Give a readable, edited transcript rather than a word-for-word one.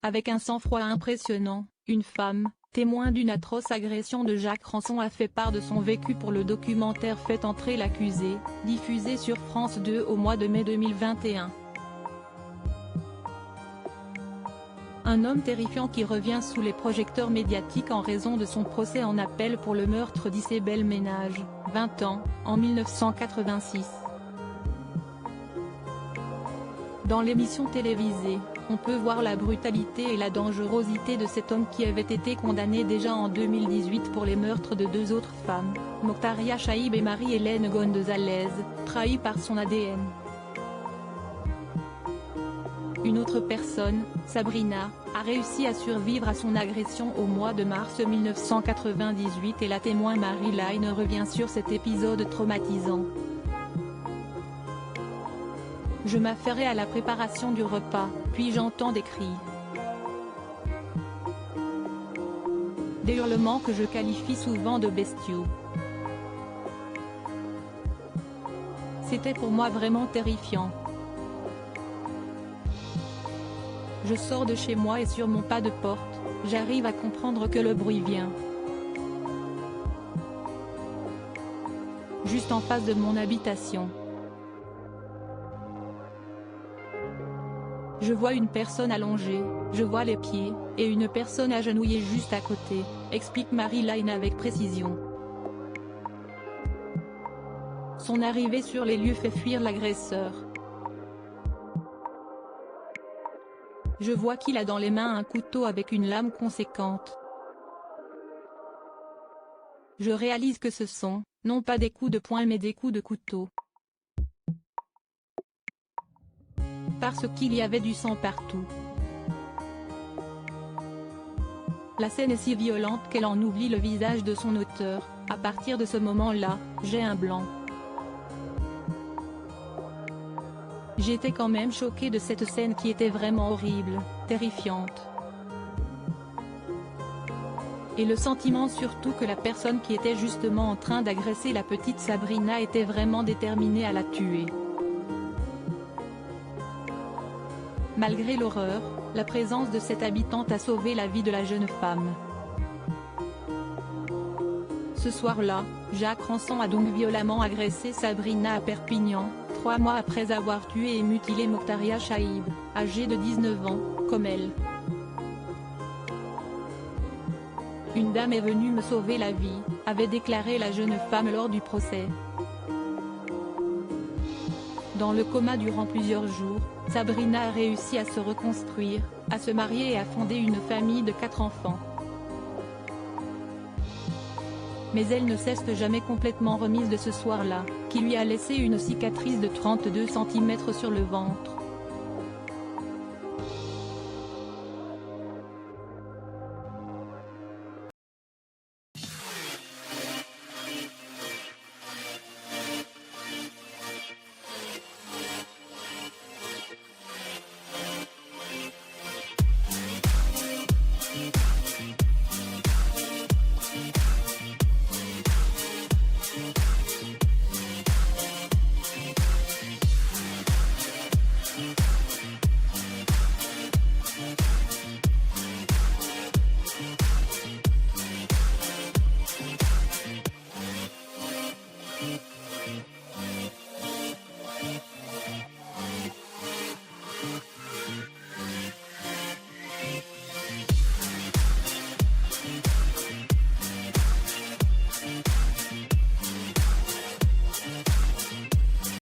Avec un sang-froid impressionnant, une femme, témoin d'une atroce agression de Jacques Ranson, a fait part de son vécu pour le documentaire Faites entrer l'accusé, diffusé sur France 2 au mois de mai 2021. Un homme terrifiant qui revient sous les projecteurs médiatiques en raison de son procès en appel pour le meurtre d'Isabelle Ménage, 20 ans, en 1986. Dans l'émission télévisée, on peut voir la brutalité et la dangerosité de cet homme qui avait été condamné déjà en 2018 pour les meurtres de deux autres femmes, Moctaria Chaïb et Marie-Hélène Gonzalez, trahies par son ADN. Une autre personne, Sabrina, a réussi à survivre à son agression au mois de mars 1998 et la témoin Marie-Line revient sur cet épisode traumatisant. Je m'affairais à la préparation du repas, puis j'entends des cris. Des hurlements que je qualifie souvent de bestiaux. C'était pour moi vraiment terrifiant. Je sors de chez moi et sur mon pas de porte, j'arrive à comprendre que le bruit vient juste en face de mon habitation. Je vois une personne allongée, je vois les pieds, et une personne agenouillée juste à côté, explique Marie-Line avec précision. Son arrivée sur les lieux fait fuir l'agresseur. Je vois qu'il a dans les mains un couteau avec une lame conséquente. Je réalise que ce sont, non pas des coups de poing mais des coups de couteau. Parce qu'il y avait du sang partout. La scène est si violente qu'elle en oublie le visage de son auteur. À partir de ce moment-là, j'ai un blanc. J'étais quand même choquée de cette scène qui était vraiment horrible, terrifiante. Et le sentiment surtout que la personne qui était justement en train d'agresser la petite Sabrina était vraiment déterminée à la tuer. Malgré l'horreur, la présence de cette habitante a sauvé la vie de la jeune femme. Ce soir-là, Jacques Ranson a donc violemment agressé Sabrina à Perpignan, 3 mois après avoir tué et mutilé Moctaria Chaïb, âgée de 19 ans, comme elle. Une dame est venue me sauver la vie, avait déclaré la jeune femme lors du procès. Dans le coma durant plusieurs jours, Sabrina a réussi à se reconstruire, à se marier et à fonder une famille de 4 enfants. Mais elle ne s'est jamais complètement remise de ce soir-là, qui lui a laissé une cicatrice de 32 cm sur le ventre.